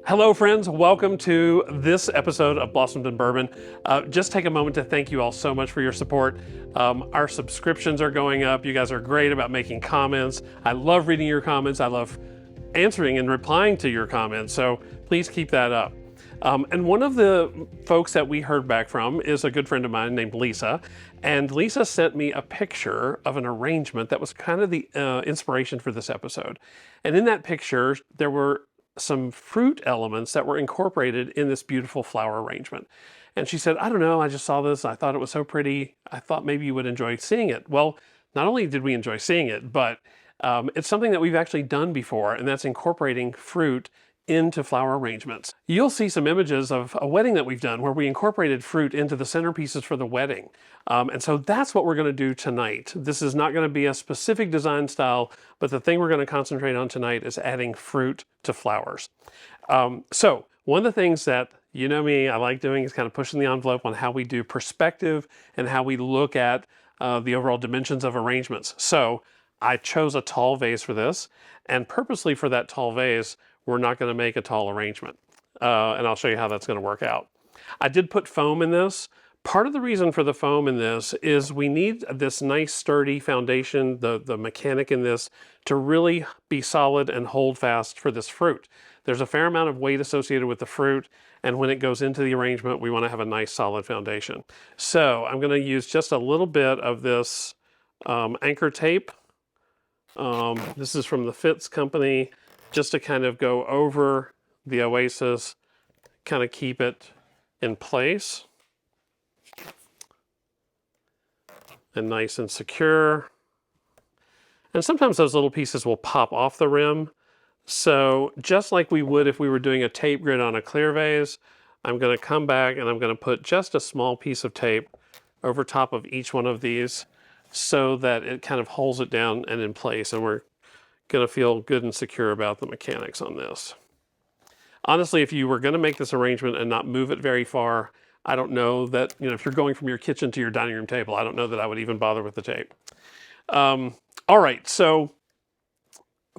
Hello friends, welcome to this episode of Blossomed in Bourbon. Just take a moment to thank you all so much for your support. Our subscriptions are going up. You guys are great about making comments. I love reading your comments. I love answering and replying to your comments, so please keep that up. And one of the folks that we heard back from is a good friend of mine named Lisa. And Lisa sent me a picture of an arrangement that was kind of the inspiration for this episode. And in that picture, there were some fruit elements that were incorporated in this beautiful flower arrangement. And she said, I don't know, I just saw this, I thought it was so pretty, I thought maybe you would enjoy seeing it. Well, not only did we enjoy seeing it, but it's something that we've actually done before, and that's incorporating fruit into flower arrangements. You'll see some images of a wedding that we've done where we incorporated fruit into the centerpieces for the wedding. And so that's what we're going to do tonight. This is not going to be a specific design style, but the thing we're going to concentrate on tonight is adding fruit to flowers. So one of the things that, you know me, I like doing is kind of pushing the envelope on how we do perspective and how we look at the overall dimensions of arrangements. So I chose a tall vase for this, and purposely for that tall vase, we're not going to make a tall arrangement. And I'll show you how that's going to work out. I did put foam in this. Part of the reason for the foam in this is we need this nice sturdy foundation, the mechanic in this, to really be solid and hold fast for this fruit. There's a fair amount of weight associated with the fruit, and when it goes into the arrangement, we want to have a nice solid foundation. So I'm going to use just a little bit of this anchor tape. This is from the Fitz company, just to kind of go over the oasis, kind of keep it in place and nice and secure. And sometimes those little pieces will pop off the rim. So just like we would if we were doing a tape grid on a clear vase, I'm going to come back and I'm going to put just a small piece of tape over top of each one of these so that it kind of holds it down and in place, and we're going to feel good and secure about the mechanics on this. Honestly, if you were going to make this arrangement and not move it very far, I don't know that, if you're going from your kitchen to your dining room table, I don't know that I would even bother with the tape. All right, so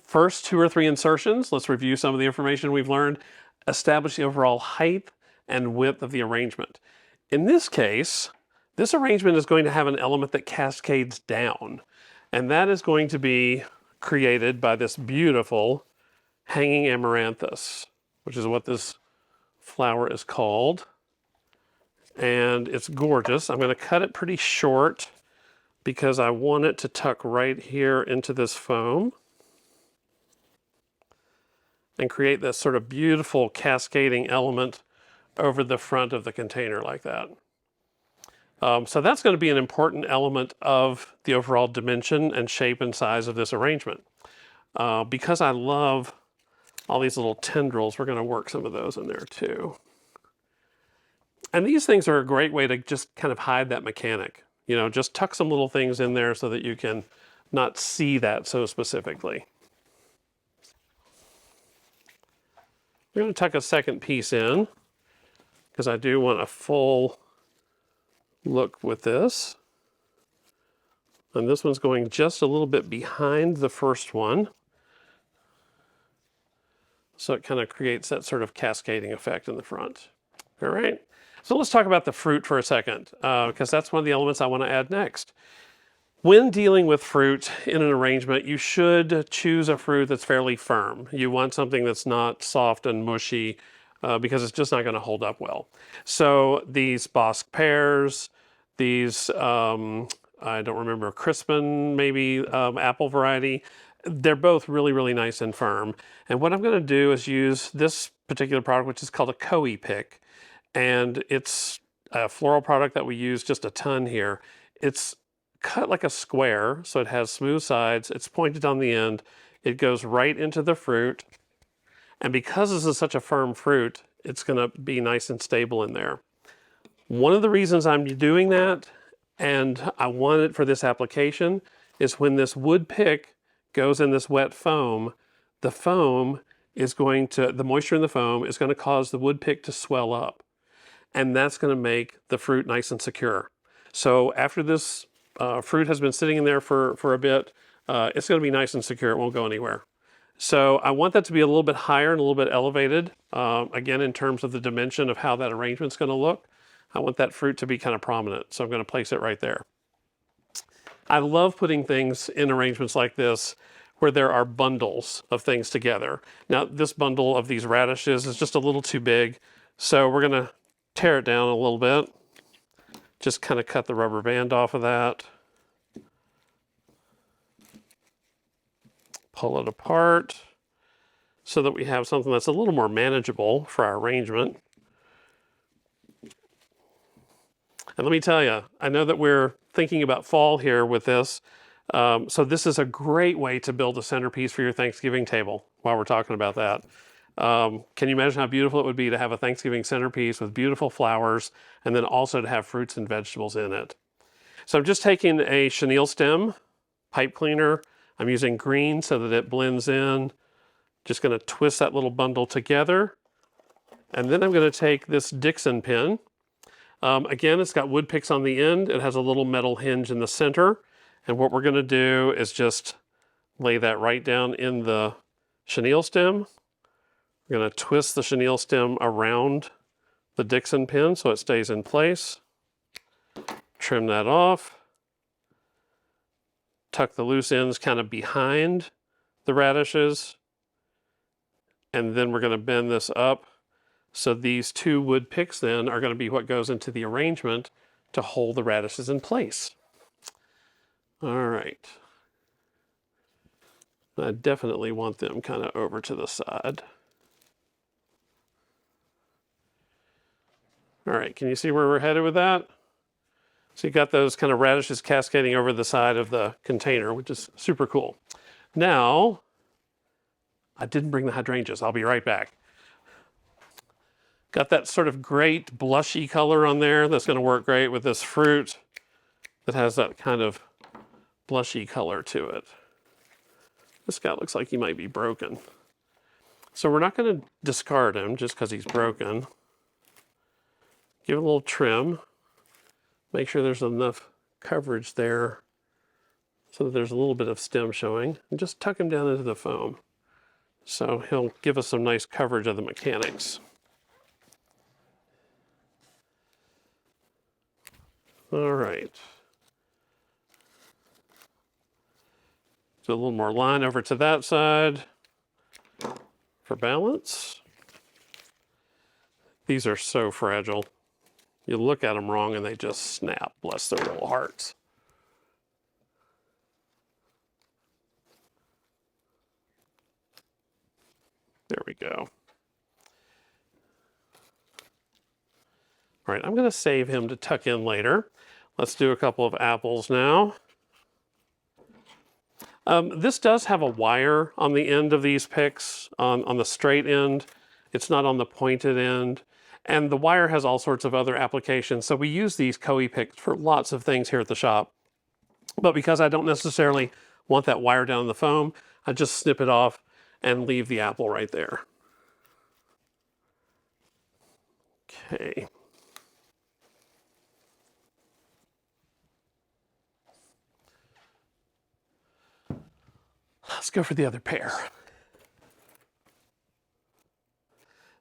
first 2 or 3 insertions, let's review some of the information we've learned. Establish the overall height and width of the arrangement. In this case, this arrangement is going to have an element that cascades down, and that is going to be created by this beautiful hanging amaranthus, which is what this flower is called. And it's gorgeous. I'm going to cut it pretty short because I want it to tuck right here into this foam and create this sort of beautiful cascading element over the front of the container like that. So that's going to be an important element of the overall dimension and shape and size of this arrangement. Because I love all these little tendrils, we're going to work some of those in there too. And these things are a great way to just kind of hide that mechanic. Just tuck some little things in there so that you can not see that so specifically. We're going to tuck a second piece in because I do want a full look with this. And this one's going just a little bit behind the first one. So it kind of creates that sort of cascading effect in the front. All right. So let's talk about the fruit for a second, because that's one of the elements I want to add next. When dealing with fruit in an arrangement, you should choose a fruit that's fairly firm. You want something that's not soft and mushy, because it's just not going to hold up well. So these Bosc pears, these, I don't remember, Crispin, maybe apple variety, they're both really, really nice and firm. And what I'm going to do is use this particular product, which is called a cowee pick. And it's a floral product that we use just a ton here. It's cut like a square, so it has smooth sides. It's pointed on the end. It goes right into the fruit. And because this is such a firm fruit, it's going to be nice and stable in there. One of the reasons I'm doing that, and I want it for this application, is when this wood pick goes in this wet foam, the foam is going to, the moisture in the foam is going to cause the wood pick to swell up. And that's going to make the fruit nice and secure. So after this fruit has been sitting in there for a bit, it's going to be nice and secure. It won't go anywhere. So I want that to be a little bit higher and a little bit elevated. Again, in terms of the dimension of how that arrangement's going to look, I want that fruit to be kind of prominent. So I'm going to place it right there. I love putting things in arrangements like this where there are bundles of things together. Now, this bundle of these radishes is just a little too big, so we're going to tear it down a little bit. Just kind of cut the rubber band off of that. Pull it apart so that we have something that's a little more manageable for our arrangement. And let me tell you, I know that we're thinking about fall here with this, so this is a great way to build a centerpiece for your Thanksgiving table while we're talking about that. Can you imagine how beautiful it would be to have a Thanksgiving centerpiece with beautiful flowers and then also to have fruits and vegetables in it? So I'm just taking a chenille stem pipe cleaner. I'm using green so that it blends in. Just going to twist that little bundle together. And then I'm going to take this Dixon pin. Again, it's got wood picks on the end. It has a little metal hinge in the center. And what we're going to do is just lay that right down in the chenille stem. We're going to twist the chenille stem around the Dixon pin so it stays in place. Trim that off. Tuck the loose ends kind of behind the radishes. And then we're going to bend this up. So these two wood picks then are going to be what goes into the arrangement to hold the radishes in place. All right. I definitely want them kind of over to the side. All right, can you see where we're headed with that? So you got those kind of radishes cascading over the side of the container, which is super cool. Now, I didn't bring the hydrangeas. I'll be right back. Got that sort of great blushy color on there that's going to work great with this fruit that has that kind of blushy color to it. This guy looks like he might be broken. So we're not going to discard him just because he's broken. Give it a little trim. Make sure there's enough coverage there so that there's a little bit of stem showing. And just tuck him down into the foam. So he'll give us some nice coverage of the mechanics. All right. Do a little more line over to that side for balance. These are so fragile. You look at them wrong and they just snap, bless their little hearts. There we go. All right, I'm going to save him to tuck in later. Let's do a couple of apples now. This does have a wire on the end of these picks, on the straight end. It's not on the pointed end. And the wire has all sorts of other applications. So we use these cowee picks for lots of things here at the shop. But because I don't necessarily want that wire down in the foam, I just snip it off and leave the apple right there. Okay. Let's go for the other pear.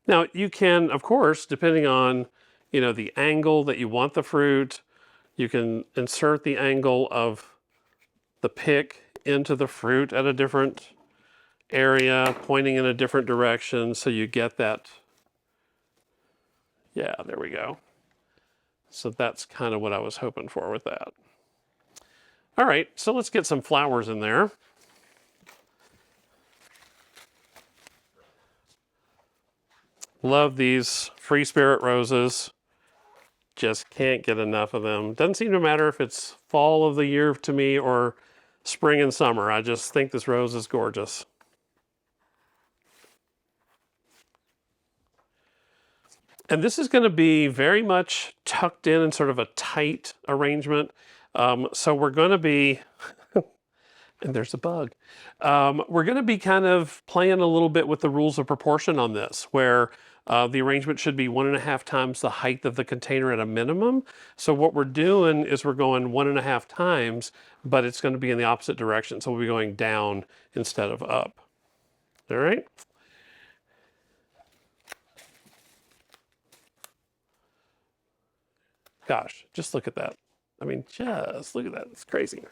Now you can, of course, depending on, the angle that you want the fruit, you can insert the angle of the pick into the fruit at a different area, pointing in a different direction, so you get that. Yeah, there we go. So that's kind of what I was hoping for with that. All right, so let's get some flowers in there. Love these Free Spirit roses. Just can't get enough of them. Doesn't seem to matter if it's fall of the year to me or spring and summer. I just think this rose is gorgeous. And this is going to be very much tucked in sort of a tight arrangement. So we're going to be, and there's a bug. We're going to be kind of playing a little bit with the rules of proportion on this, where the arrangement should be 1.5 times the height of the container at a minimum. So what we're doing is we're going 1.5 times, but it's going to be in the opposite direction. So we'll be going down instead of up. All right. Gosh, just look at that. I mean, just look at that. It's crazy.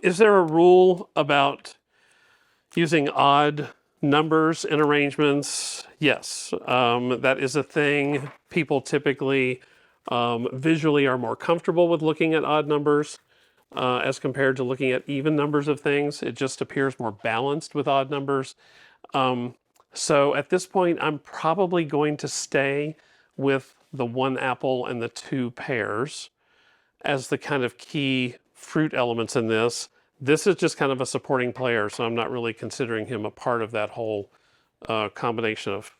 Is there a rule about using odd numbers in arrangements? Yes, that is a thing. People typically visually are more comfortable with looking at odd numbers as compared to looking at even numbers of things. It just appears more balanced with odd numbers. So at this point, I'm probably going to stay with the 1 apple and the 2 pears as the kind of key fruit elements in this. This is just kind of a supporting player, so I'm not really considering him a part of that whole combination of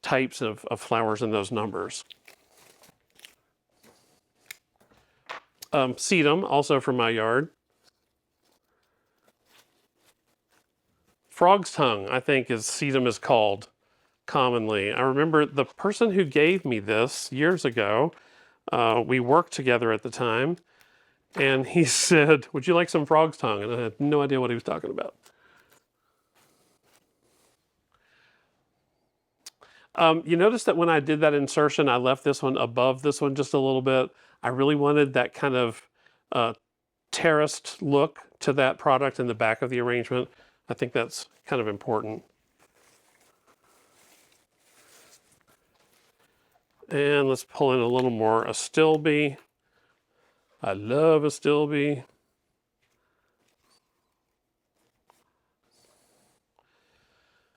types of flowers in those numbers. Sedum, also from my yard. Frog's tongue, I think, is sedum is called commonly. I remember the person who gave me this years ago, we worked together at the time, and he said, "Would you like some frog's tongue?" And I had no idea what he was talking about. You notice that when I did that insertion, I left this one above this one just a little bit. I really wanted that kind of terraced look to that product in the back of the arrangement. I think that's kind of important. And let's pull in a little more Astilbe. I love Astilbe.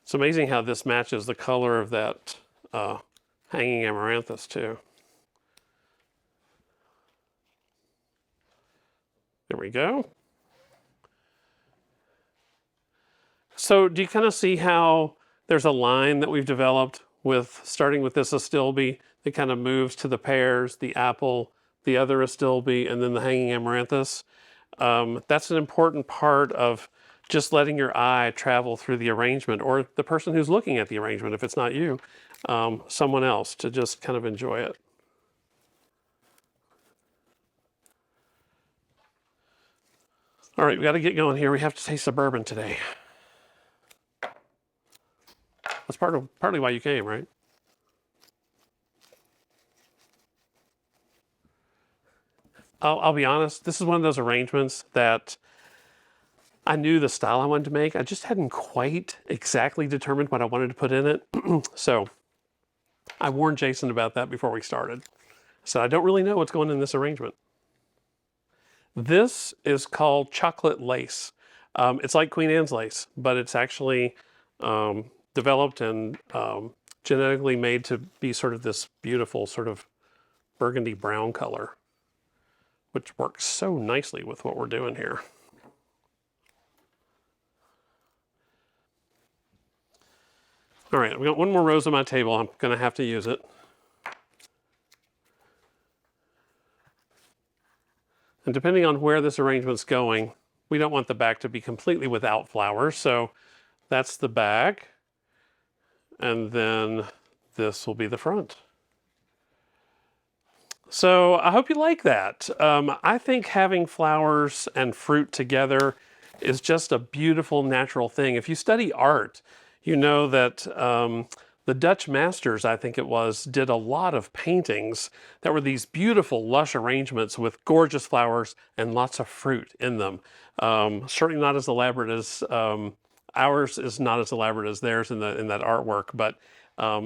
It's amazing how this matches the color of that hanging amaranthus too. There we go. So do you kind of see how there's a line that we've developed with starting with this Astilbe that kind of moves to the pears, the apple, the other Astilbe, and then the hanging amaranthus? That's an important part of just letting your eye travel through the arrangement, or the person who's looking at the arrangement, if it's not you, someone else, to just kind of enjoy it. All right, we got to get going here. We have to taste the bourbon today. That's partly why you came, right? I'll be honest, this is one of those arrangements that I knew the style I wanted to make. I just hadn't quite exactly determined what I wanted to put in it. So I warned Jason about that before we started. So I don't really know what's going in this arrangement. This is called chocolate lace. It's like Queen Anne's lace, but it's actually developed and genetically made to be sort of this beautiful sort of burgundy brown color, which works so nicely with what we're doing here. All right, I've got one more rose on my table. I'm going to have to use it. And depending on where this arrangement's going, we don't want the back to be completely without flowers. So that's the back. And then this will be the front. So I hope you like that. I think having flowers and fruit together is just a beautiful natural thing. If you study art, you know that the Dutch masters, I think it was, did a lot of paintings that were these beautiful, lush arrangements with gorgeous flowers and lots of fruit in them. Certainly not as elaborate as ours is not as elaborate as theirs in that artwork, but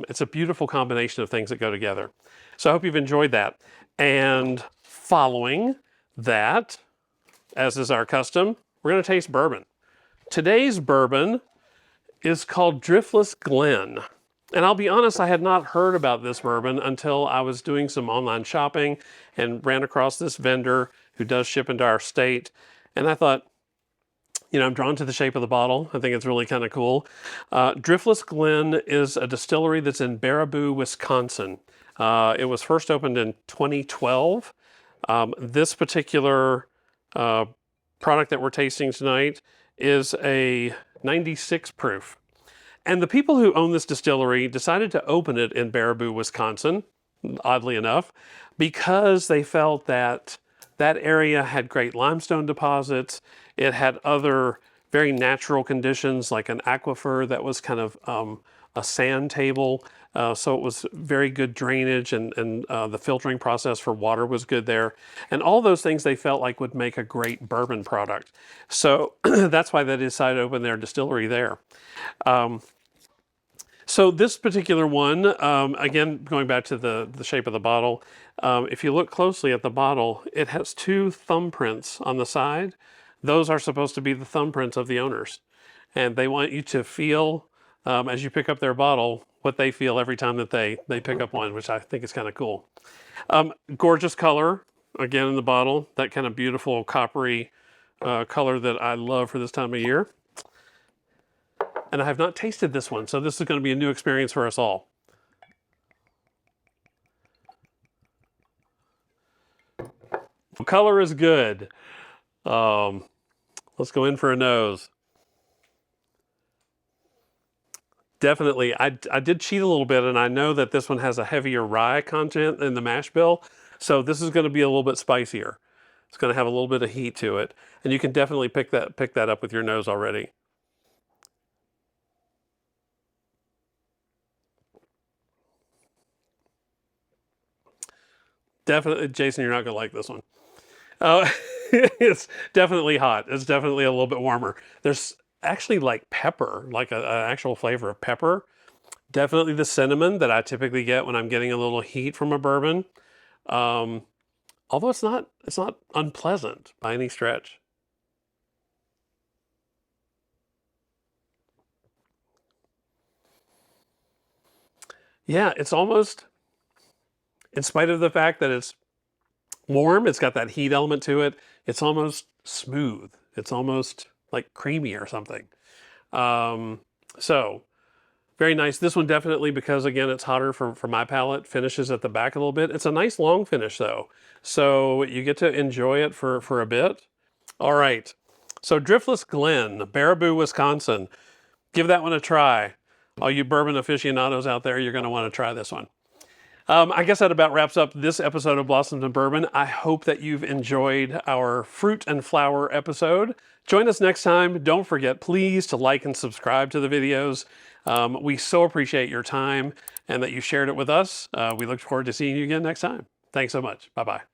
it's a beautiful combination of things that go together. So I hope you've enjoyed that. And following that, as is our custom, we're going to taste bourbon. Today's bourbon is called Driftless Glen. And I'll be honest, I had not heard about this bourbon until I was doing some online shopping and ran across this vendor who does ship into our state. And I thought, you know, I'm drawn to the shape of the bottle. I think it's really kind of cool. Driftless Glen is a distillery that's in Baraboo, Wisconsin. It was first opened in 2012. This particular product that we're tasting tonight is a 96 proof. And the people who own this distillery decided to open it in Baraboo, Wisconsin. oddly enough, because they felt that that area had great limestone deposits. It had other very natural conditions like an aquifer that was kind of a sand table. So it was very good drainage, and the filtering process for water was good there. And all those things they felt like would make a great bourbon product. So that's why they decided to open their distillery there. So this particular one, again, going back to the shape of the bottle, if you look closely at the bottle, it has two thumbprints on the side. Those are supposed to be the thumbprints of the owners. And they want you to feel, as you pick up their bottle, what they feel every time that they pick up one, which I think is kind of cool. Gorgeous color, again, in the bottle, that kind of beautiful coppery color that I love for this time of year. And I have not tasted this one, so this is going to be a new experience for us all. The color is good. Let's go in for a nose. Definitely, I did cheat a little bit, and I know that this one has a heavier rye content in the mash bill, so this is going to be a little bit spicier. It's going to have a little bit of heat to it, and you can definitely pick that up with your nose already. Definitely, Jason, you're not going to like this one. It's definitely hot. It's definitely a little bit warmer. There's actually like pepper, like an actual flavor of pepper. Definitely the cinnamon that I typically get when I'm getting a little heat from a bourbon. Although it's not unpleasant by any stretch. Yeah, it's almost, in spite of the fact that it's warm, it's got that heat element to it, it's almost smooth. It's almost like creamy or something. So very nice. This one definitely, because again, it's hotter for my palate, finishes at the back a little bit. It's a nice long finish though. So you get to enjoy it for a bit. All right. So Driftless Glen, Baraboo, Wisconsin. Give that one a try. All you bourbon aficionados out there, you're going to want to try this one. I guess that about wraps up this episode of Blossoms and Bourbon. I hope that you've enjoyed our fruit and flower episode. Join us next time. Don't forget, please, to like and subscribe to the videos. We so appreciate your time and that you shared it with us. We look forward to seeing you again next time. Thanks so much. Bye-bye.